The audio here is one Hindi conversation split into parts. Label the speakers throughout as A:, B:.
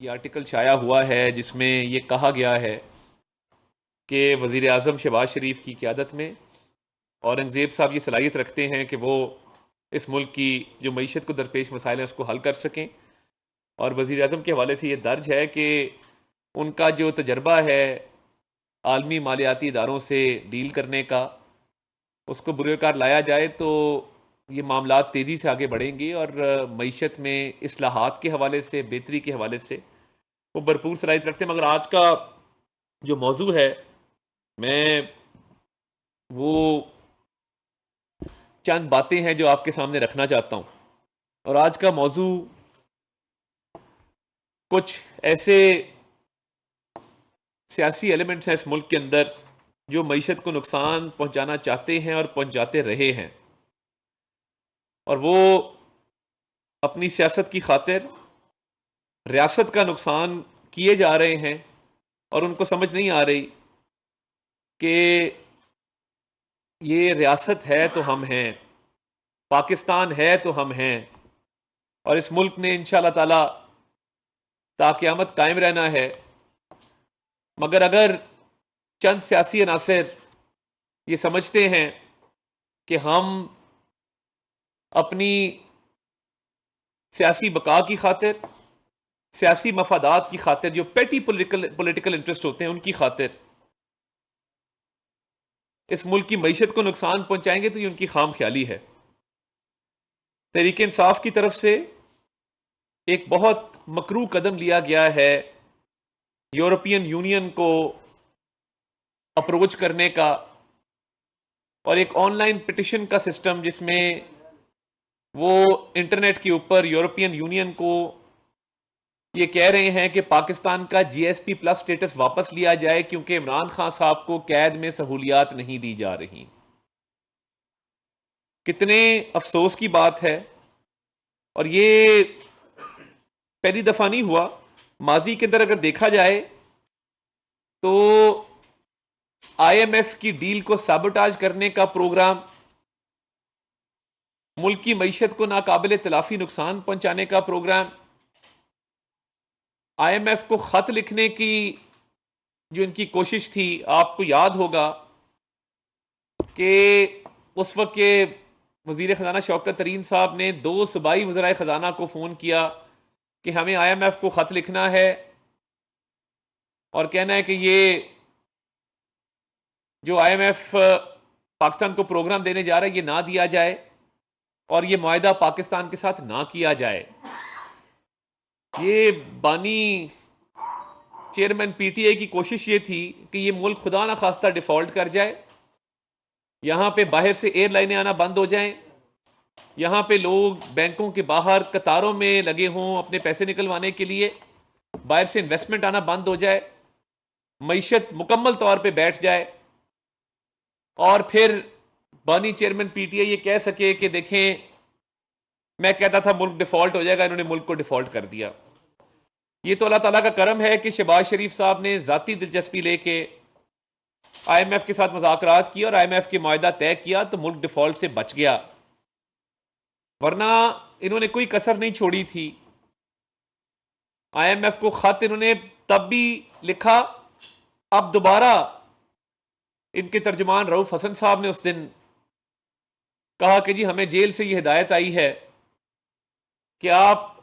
A: ये आर्टिकल छाया हुआ है जिसमें ये कहा गया है कि वज़ीर आज़म शहबाज शरीफ की क़यादत में औरंगज़ेब साहब ये सलाहियत रखते हैं कि वो इस मुल्क की जो मईशत को दरपेश मसाइल हैं उसको हल कर सकें। और वज़ीर आज़म के हवाले से ये दर्ज है कि उनका जो तजर्बा है आलमी मालियाती इदारों से डील करने का, उसको बुरेकार लाया जाए तो ये मामला तेज़ी से आगे बढ़ेंगे और मईशत में इस्लाहात के हवाले से, बेहतरी के हवाले से वो भरपूर सलाहियत रखते हैं। मगर आज का जो मौजू है, मैं वो चंद बातें हैं जो आपके सामने रखना चाहता हूँ। और आज का मौजू कुछ ऐसे सियासी एलिमेंट्स हैं इस मुल्क के अंदर जो मईशत को नुकसान पहुंचाना चाहते हैं और पहुंचाते रहे हैं, और वो अपनी सियासत की खातिर रियासत का नुकसान किए जा रहे हैं और उनको समझ नहीं आ रही कि ये रियासत है तो हम हैं, पाकिस्तान है तो हम हैं, और इस मुल्क ने इंशाअल्लाह ताला ताक़यामत कायम रहना है। मगर अगर चंद सियासी अनासर ये समझते हैं कि हम अपनी सियासी बका की खातिर, सियासी मफादात की खातिर, जो पेटी पॉलिटिकल इंटरेस्ट होते हैं उनकी खातिर इस मुल्क की मईशत को नुकसान पहुंचाएंगे, तो ये उनकी खाम ख्याली है। तहरीक इंसाफ की तरफ से एक बहुत मकरू कदम लिया गया है यूरोपियन यूनियन को अप्रोच करने का, और एक ऑनलाइन पिटिशन का सिस्टम जिसमें वो इंटरनेट के ऊपर यूरोपियन यूनियन को ये कह रहे हैं कि पाकिस्तान का जीएसपी प्लस स्टेटस वापस लिया जाए क्योंकि इमरान खान साहब को कैद में सहूलियात नहीं दी जा रही। कितने अफसोस की बात है। और ये पहली दफा नहीं हुआ, माजी के अंदर अगर देखा जाए तो आईएमएफ की डील को साबोटाज करने का प्रोग्राम, मुल्क की मईशत को नाकाबिले तलाफी नुकसान पहुंचाने का प्रोग्राम, आईएमएफ को खत लिखने की जो इनकी कोशिश थी, आपको याद होगा कि उस वक्त के वजीर खजाना शौकत तरीन साहब ने 2 सूबाई वज़राए खजाना को फ़ोन किया कि हमें आईएमएफ को ख़त लिखना है और कहना है कि ये जो आईएमएफ पाकिस्तान को प्रोग्राम देने जा रहा है ये ना दिया जाए और ये मुआहदा पाकिस्तान के साथ ना किया जाए। ये बानी चेयरमैन पीटीआई की कोशिश ये थी कि ये मुल्क खुदा ना खास्ता डिफॉल्ट कर जाए, यहाँ पे बाहर से एयरलाइनें आना बंद हो जाएं, यहाँ पे लोग बैंकों के बाहर कतारों में लगे हों अपने पैसे निकलवाने के लिए, बाहर से इन्वेस्टमेंट आना बंद हो जाए, मईशत मुकम्मल तौर पे बैठ जाए, और फिर बानी चेयरमैन पीटीआई ये कह सके कि देखें मैं कहता था मुल्क डिफॉल्ट हो जाएगा, इन्होंने मुल्क को डिफॉल्ट कर दिया। ये तो अल्लाह ताला का करम है कि शहबाज शरीफ साहब ने ज़ाती दिलचस्पी लेके आईएमएफ के साथ मुज़ाकरात किया और आईएमएफ के मुआहदा तय किया तो मुल्क डिफॉल्ट से बच गया, वरना इन्होंने कोई कसर नहीं छोड़ी थी। आईएमएफ को खत इन्होंने तब भी लिखा, अब दोबारा इनके तर्जुमान रऊफ हसन साहब ने उस दिन कहा कि जी हमें जेल से ये हिदायत आई है कि आप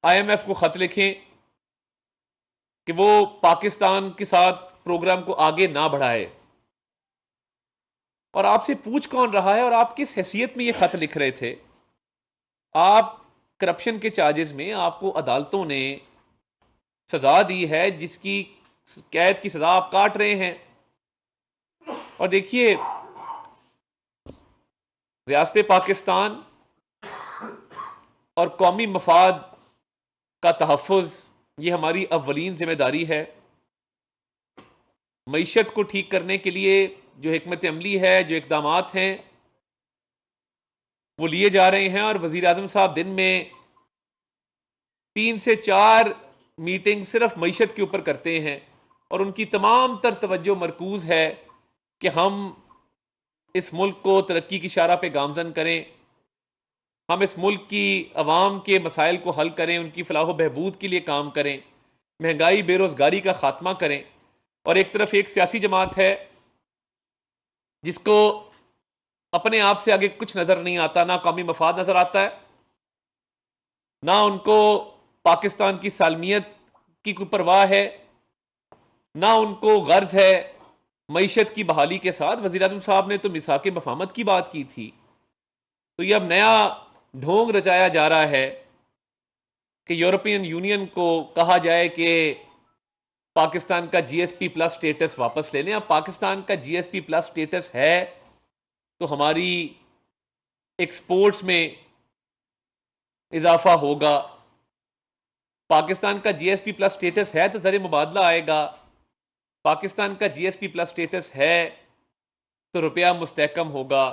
A: आईएमएफ को खत लिखें कि वो पाकिस्तान के साथ प्रोग्राम को आगे ना बढ़ाए। और आपसे पूछ कौन रहा है और आप किस हैसियत में ये खत लिख रहे थे? आप करप्शन के चार्जेस में आपको अदालतों ने सजा दी है जिसकी कैद की सजा आप काट रहे हैं। और देखिए, रियासत पाकिस्तान और कौमी मफाद का तहफ़्फ़ुज़ ये हमारी अव्वलीन जिम्मेदारी है। मईशत को ठीक करने के लिए जो हिकमत अमली है, जो इक़दामात हैं वो लिए जा रहे हैं, और वज़ीर आज़म साहब दिन में 3 से 4 मीटिंग सिर्फ मईशत के ऊपर करते हैं और उनकी तमाम तर तवज्जो मरकूज़ है कि हम इस मुल्क को तरक्की की शारा पे गामज़न करें, हम इस मुल्क की आवाम के मसाइल को हल करें, उनकी फलाह बहबूद के लिए काम करें, महंगाई बेरोज़गारी का ख़ात्मा करें। और एक तरफ एक सियासी जमात है जिसको अपने आप से आगे कुछ नज़र नहीं आता, ना कौमी मफाद नज़र आता है, ना उनको पाकिस्तान की सालमियत की कोई परवाह है, ना उनको गर्ज है मईशत की बहाली के साथ। वज़ीर आज़म साहब ने तो मिसाक मफाहमत की बात की थी। तो ये अब नया ढोंग रचाया जा रहा है कि यूरोपियन यूनियन को कहा जाए कि पाकिस्तान का जीएसपी प्लस स्टेटस वापस ले लें। अब पाकिस्तान का जीएसपी प्लस स्टेटस है तो हमारी एक्सपोर्ट्स में इजाफा होगा। पाकिस्तान का जीएसपी प्लस स्टेटस है तो ज़र मुबादला आएगा। पाकिस्तान का जीएसपी प्लस स्टेटस है तो रुपया मुस्तहकम होगा,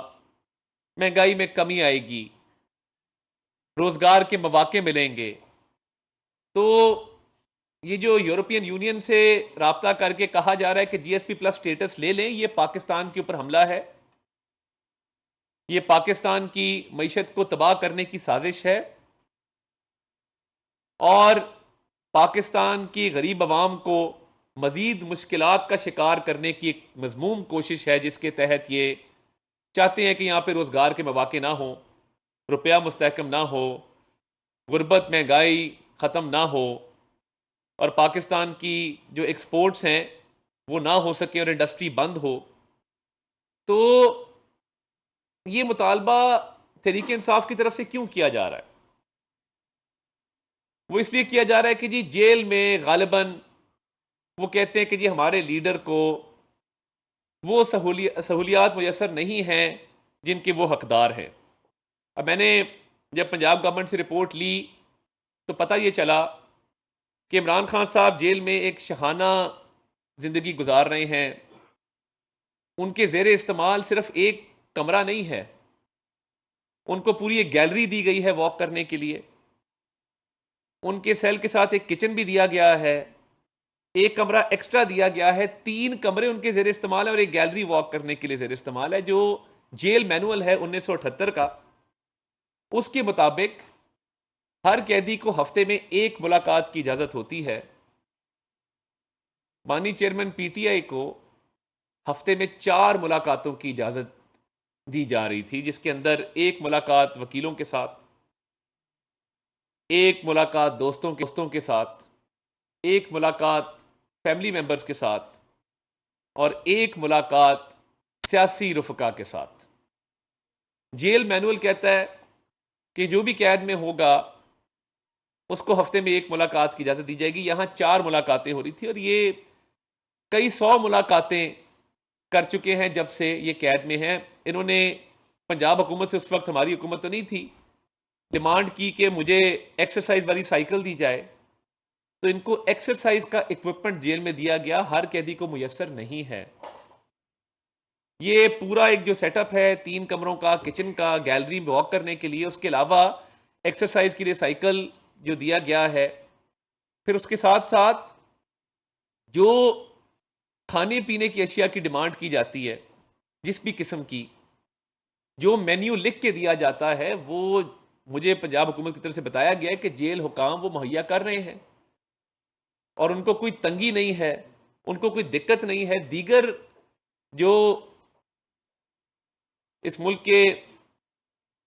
A: महंगाई में कमी आएगी, रोज़गार के मौके मिलेंगे। तो ये जो यूरोपियन यूनियन से राब्ता करके कहा जा रहा है कि जीएसपी प्लस स्टेटस ले लें, ये पाकिस्तान के ऊपर हमला है। ये पाकिस्तान की मईशत को तबाह करने की साजिश है और पाकिस्तान की गरीब आवाम को मज़ीद मुश्किलात का शिकार करने की एक मज़मूम कोशिश है, जिसके तहत ये चाहते हैं कि यहाँ पे रोज़गार के मौके ना हो, रुपया मुस्तहकम ना हो, गुर्बत महंगाई ख़त्म ना हो और पाकिस्तान की जो एक्सपोर्ट्स हैं वो ना हो सके और इंडस्ट्री बंद हो। तो ये मुतालबा तहरीक इंसाफ की तरफ से क्यों किया जा रहा है? वो इसलिए किया जा रहा है कि जी जेल में गालिबन वो कहते हैं कि जी हमारे लीडर को वो सहूलियात मुयसर नहीं हैं जिनके वो हकदार हैं। अब मैंने जब पंजाब गवर्नमेंट से रिपोर्ट ली तो पता ये चला कि इमरान खान साहब जेल में एक शहाना ज़िंदगी गुजार रहे हैं। उनके ज़ेर इस्तेमाल सिर्फ एक कमरा नहीं है, उनको पूरी एक गैलरी दी गई है वॉक करने के लिए। उनके सेल के साथ एक किचन भी दिया गया है, एक कमरा एक्स्ट्रा दिया गया है, 3 कमरे उनके ज़ेर इस्तेमाल है और एक गैलरी वॉक करने के लिए ज़ेर इस्तेमाल है। जो जेल मैनुअल है 1978 का, उसके मुताबिक हर कैदी को हफ्ते में 1 मुलाकात की इजाज़त होती है। माननीय चेयरमैन पीटीआई को हफ्ते में 4 मुलाकातों की इजाज़त दी जा रही थी, जिसके अंदर 1 मुलाकात वकीलों के साथ, 1 मुलाकात दोस्तों के साथ, 1 मुलाकात फैमिली मेंबर्स के साथ और 1 मुलाकात सियासी रुफ़का के साथ। जेल मैनुअल कहता है कि जो भी कैद में होगा उसको हफ्ते में 1 मुलाकात की इजाज़त दी जाएगी। यहाँ 4 मुलाकातें हो रही थी और ये कई 100 मुलाकातें कर चुके हैं जब से ये कैद में हैं। इन्होंने पंजाब हुकूमत से, उस वक्त हमारी हुकूमत तो नहीं थी, डिमांड की कि मुझे एक्सरसाइज वाली साइकिल दी जाए, तो इनको एक्सरसाइज का इक्विपमेंट जेल में दिया गया, हर कैदी को मुयस्सर नहीं है। ये पूरा एक जो सेटअप है 3 कमरों का, किचन का, गैलरी वॉक करने के लिए, उसके अलावा एक्सरसाइज के लिए साइकिल जो दिया गया है, फिर उसके साथ साथ जो खाने पीने की अशिया की डिमांड की जाती है, जिस भी किस्म की, जो मेन्यू लिख के दिया जाता है, वो मुझे पंजाब हुकूमत की तरफ से बताया गया है कि जेल हुकाम वो मुहैया कर रहे हैं और उनको कोई तंगी नहीं है, उनको कोई दिक्कत नहीं है। दीगर जो इस मुल्क के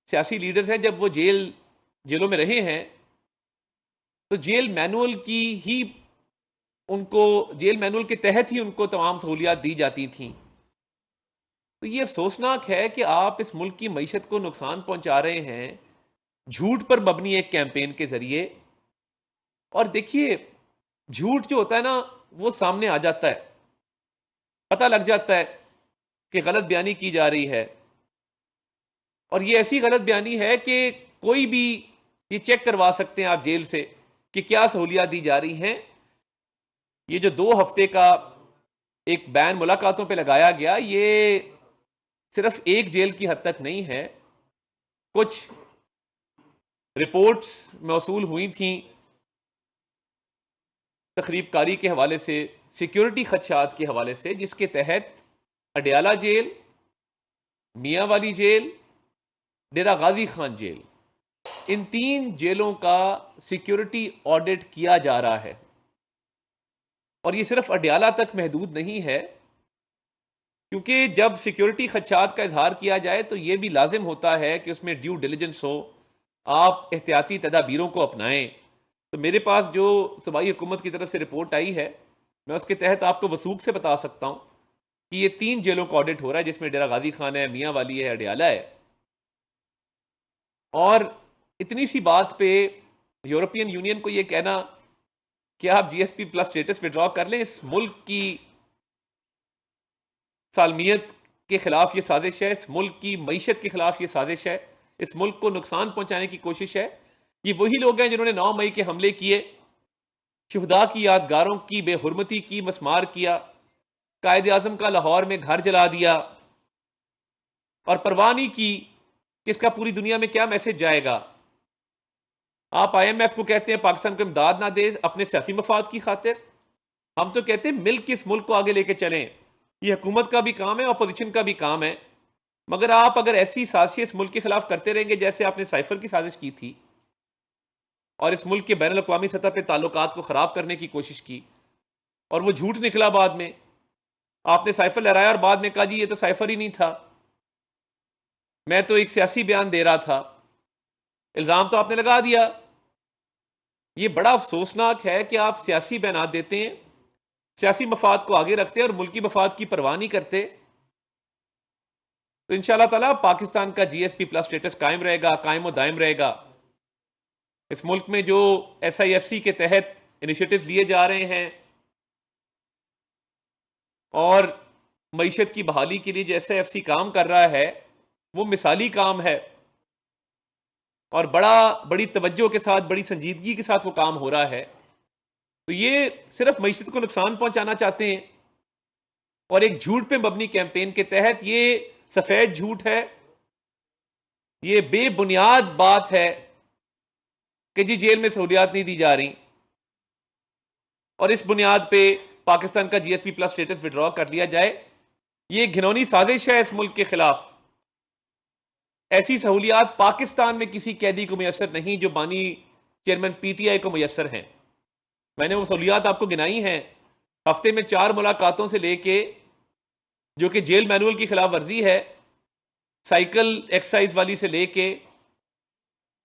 A: सियासी लीडर्स हैं, जब वो जेलों में रहे हैं तो जेल मैनुअल की ही उनको, जेल मैनुअल के तहत ही उनको तमाम सहूलियात दी जाती थीं। तो ये अफसोसनाक है कि आप इस मुल्क की मईशत को नुकसान पहुंचा रहे हैं झूठ पर मबनी एक कैंपेन के जरिए। और देखिए, झूठ जो होता है ना, वो सामने आ जाता है, पता लग जाता है कि गलत बयानी की जा रही है। और ये ऐसी गलत बयानी है कि कोई भी ये चेक करवा सकते हैं आप जेल से कि क्या सहूलियात दी जा रही हैं। ये जो 2 हफ्ते का एक बैन मुलाकातों पे लगाया गया, ये सिर्फ एक जेल की हद तक नहीं है। कुछ रिपोर्ट्स मौसूल हुई थी तखरीबकारी के हवाले से, सिक्योरिटी खदशात के हवाले से, जिसके तहत अडयाला जेल, मियाँ वाली जेल, डेरा गाजी खान जेल, इन 3 जेलों का सिक्योरिटी ऑडिट किया जा रहा है और ये सिर्फ अडयाला तक महदूद नहीं है, क्योंकि जब सिक्योरिटी खदशात का इजहार किया जाए तो यह भी लाजिम होता है कि उसमें ड्यू डिलिजेंस हो, आप एहतियाती तदाबीरों को अपनाएं। तो मेरे पास जो सूबाई हुकूमत की तरफ से रिपोर्ट आई है, मैं उसके तहत आपको वसूख से बता सकता हूं कि ये 3 जेलों का ऑडिट हो रहा है, जिसमें डेरा गाजी खान है, मियाँ वाली है, अडयाला है। और इतनी सी बात पे यूरोपियन यूनियन को यह कहना कि आप जीएसपी प्लस स्टेटस विड्रॉ कर लें, इस मुल्क की सालमियत के खिलाफ ये साजिश है, इस मुल्क की मईशत के खिलाफ ये साजिश है, इस मुल्क को नुकसान पहुंचाने की कोशिश है। ये वही लोग हैं जिन्होंने 9 मई के हमले किए, शुहदा की यादगारों की बेहुरमती की, मसमार किया, कायद आजम का लाहौर में घर जला दिया और परवाह नहीं की कि इसका पूरी दुनिया में क्या मैसेज जाएगा। आप IMF को कहते हैं पाकिस्तान को इमदाद ना दे अपने सियासी मफाद की खातिर, हम तो कहते हैं मिलकर इस मुल्क को आगे लेके चलें। ये हुकूमत का भी काम है, अपोजिशन का भी काम है। मगर आप अगर ऐसी साजिश इस मुल्क के खिलाफ करते रहेंगे जैसे आपने साइफर की साजिश की थी और इस मुल्क के बैनुल अक़वामी सतह पर ताल्लुकात को ख़राब करने की कोशिश की और वो झूठ निकला, बाद में आपने साइफर लहराया और बाद में कहा जी ये तो साइफर ही नहीं था, मैं तो एक सियासी बयान दे रहा था, इल्ज़ाम तो आपने लगा दिया। ये बड़ा अफसोसनाक है कि आप सियासी बयान देते हैं, सियासी मफाद को आगे रखते हैं और मुल्की मफाद की परवाह नहीं करते। तो इंशाअल्लाह ताला पाकिस्तान का GSP प्लस स्टेटस कायम रहेगा, कायम और दायम रहेगा। इस मुल्क में जो SIFC के तहत इनिशिएटिव लिए जा रहे हैं और मईशत की बहाली के लिए जो SIFC काम कर रहा है वो मिसाली काम है और बड़ी तवज्जो के साथ, बड़ी संजीदगी के साथ वो काम हो रहा है। तो ये सिर्फ मईशत को नुकसान पहुंचाना चाहते हैं और एक झूठ पे मबनी कैंपेन के तहत, ये सफेद झूठ है, ये बेबुनियाद बात है कि जी जेल में सहूलियात नहीं दी जा रही और इस बुनियाद पे पाकिस्तान का GSP प्लस स्टेटस विड्रॉ कर लिया जाए। ये घिनौनी साजिश है इस मुल्क के खिलाफ। ऐसी सहूलियात पाकिस्तान में किसी कैदी को मुयसर नहीं जो बानी चेयरमैन PTI को मुयसर हैं। मैंने वो सहूलियात आपको गिनाई हैं, हफ्ते में 4 मुलाकातों से लेके, जो कि जेल मैनुअल की खिलाफ वर्जी है, साइकिल एक्सरसाइज वाली से लेके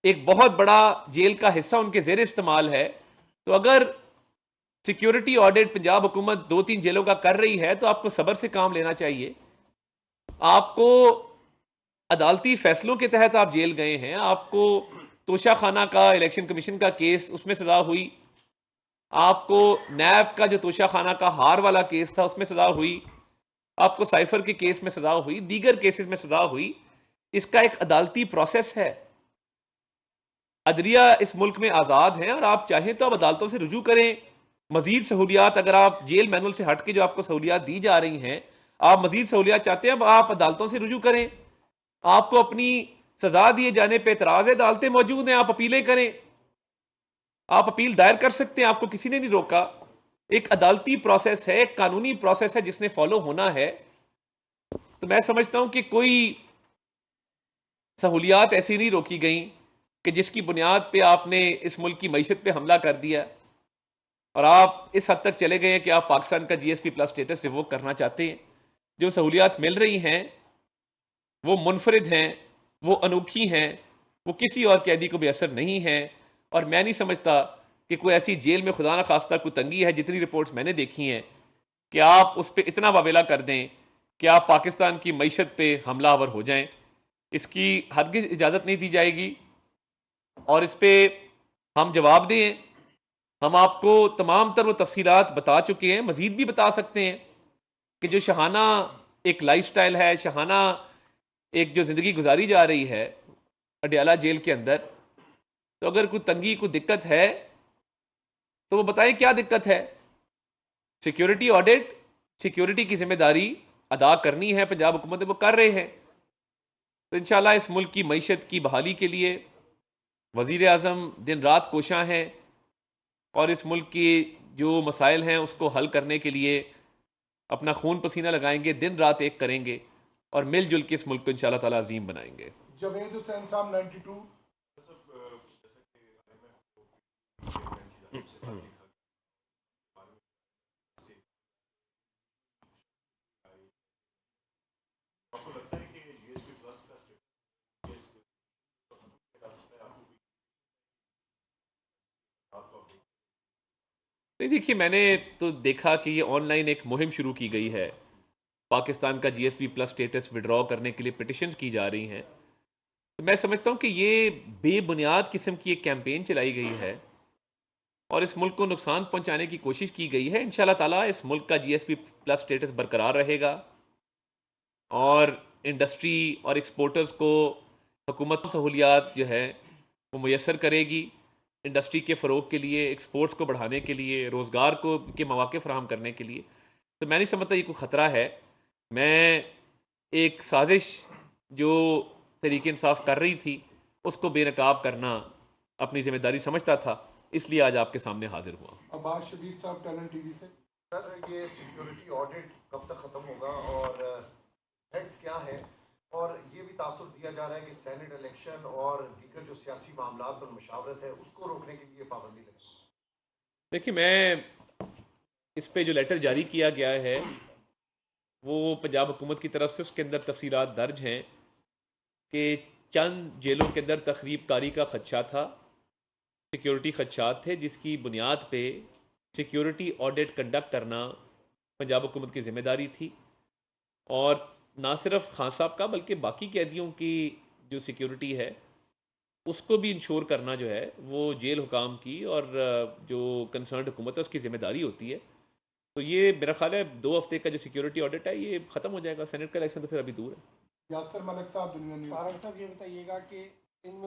A: एक बहुत बड़ा जेल का हिस्सा उनके जेर इस्तेमाल है। तो अगर सिक्योरिटी ऑडिट पंजाब हुकूमत 2-3 जेलों का कर रही है तो आपको सब्र से काम लेना चाहिए। आपको अदालती फैसलों के तहत आप जेल गए हैं, आपको तोशा खाना का इलेक्शन कमीशन का केस, उसमें सजा हुई, आपको नैब का जो तोशा खाना का हार वाला केस था उसमें सजा हुई, आपको साइफर के केस में सजा हुई, दीगर केसेस में सजा हुई। इसका एक अदालती प्रोसेस है। अदलिया इस मुल्क में आज़ाद है और आप चाहें तो आप अदालतों से रुजू करें। मजीद सहूलियात, अगर आप जेल मैनुअल से हट के जो आपको सहूलियात दी जा रही हैं, आप मजीद सहूलियात चाहते हैं, आप अदालतों से रुजू करें। आपको अपनी सजा दिए जाने पर एतराज है, अदालतें मौजूद हैं, आप अपीलें करें, आप अपील दायर कर सकते हैं, आपको किसी ने नहीं रोका। एक अदालती प्रोसेस है, एक कानूनी प्रोसेस है जिसने फॉलो होना है। तो मैं समझता हूं कि कोई सहूलियात ऐसी नहीं रोकी गई कि जिसकी बुनियाद पे आपने इस मुल्क की मईशत पे हमला कर दिया और आप इस हद तक चले गए कि आप पाकिस्तान का GSP प्लस स्टेटस रिवोक करना चाहते हैं। जो सहूलियात मिल रही हैं वो मुनफरिद हैं, वो अनोखी हैं, वो किसी और कैदी को बेअसर नहीं है। और मैं नहीं समझता कि कोई ऐसी जेल में खुदा न खास्ता कोई तंगी है, जितनी रिपोर्ट्स मैंने देखी हैं, कि आप उस पर इतना वावेला कर दें कि आप पाकिस्तान की मईशत पे हमलावर हो जाएं। इसकी हरगिज़ इजाज़त नहीं दी जाएगी और इस पर हम जवाब दें। हम आपको तमाम तर वो तफसीलात बता चुके हैं, मज़ीद भी बता सकते हैं कि जो शहाना एक लाइफस्टाइल है, शहाना एक जो ज़िंदगी गुजारी जा रही है अडयाला जेल के अंदर, तो अगर कोई तंगी, कोई दिक्कत है तो वो बताएं क्या दिक्कत है। सिक्योरिटी ऑडिट, सिक्योरिटी की जिम्मेदारी अदा करनी है पंजाब हुकूमत, वो कर रहे हैं। तो इंशाल्लाह इस मुल्क की मईशत की बहाली के लिए वज़ीर आज़म दिन रात कोशां हैं और इस मुल्क की जो मसाइल हैं उसको हल करने के लिए अपना खून पसीना लगाएंगे, दिन रात एक करेंगे और मिलजुल के इस मुल्क को इंशाल्लाह ताला अजीम बनाएंगे।
B: जवेद हुसैन साहब 92 आपको लगता है कि जीएसपी प्लस का स्टेटस आपको
A: नहीं, देखिए मैंने तो देखा कि ये ऑनलाइन एक मुहिम शुरू की गई है। पाकिस्तान का जीएसपी प्लस स्टेटस विड्रॉ करने के लिए पिटिशन की जा रही हैं। तो मैं समझता हूँ कि ये बेबुनियाद किस्म की एक कैंपेन चलाई गई है और इस मुल्क को नुकसान पहुंचाने की कोशिश की गई है। इंशाल्लाह ताला इस मुल्क का जीएसपी प्लस स्टेटस बरकरार रहेगा और इंडस्ट्री और एक्सपोर्टर्स को हुकूमत सहूलियात जो है वो मैसर करेगी इंडस्ट्री के फ़रोग के लिए, एक्सपोर्ट्स को बढ़ाने के लिए, रोज़गार को के मौके फ़राहम करने के लिए। तो मैं नहीं समझता ये कोई ख़तरा है। मैं एक साजिश जो तहरीक इंसाफ कर रही थी उसको बेनकाब करना अपनी ज़िम्मेदारी समझता था, इसलिए आज आपके सामने हाजिर हुआ।
C: अब्बास शबीर साहब, टैलेंट टीवी से।
B: सर ये सिक्योरिटी ऑडिट कब तक ख़त्म होगा और हेड्स क्या है, और ये भी तासुर दिया जा रहा है कि सेनेट इलेक्शन और दीगर जो सियासी मामला पर मुशावरत है उसको रोकने के लिए पाबंदी लगी।
A: देखिए, मैं इस पे जो लेटर जारी किया गया है वो पंजाब हुकूमत की तरफ से, उसके अंदर तफसीलात दर्ज हैं कि चंद जेलों के अंदर तखरीब कारी का खदशा था, सिक्योरिटी खदशात थे, जिसकी बुनियाद पे सिक्योरिटी ऑडिट कंडक्ट करना पंजाब हुकूमत की ज़िम्मेदारी थी। और ना सिर्फ खान साहब का बल्कि बाकी कैदियों की जो सिक्योरिटी है उसको भी इंश्योर करना जो है वो जेल हुकाम की और जो कंसर्न हुकूमत है उसकी ज़िम्मेदारी होती है। तो ये मेरा ख्याल है 2 हफ्ते का जो सिक्योरिटी ऑडिट है ये ख़त्म हो जाएगा। सेनेट का इलेक्शन तो फिर अभी दूर है।
C: यासर मलिक साहब, दुनिया न्यूज़।
D: फारूक साहब ये बताइएगा कि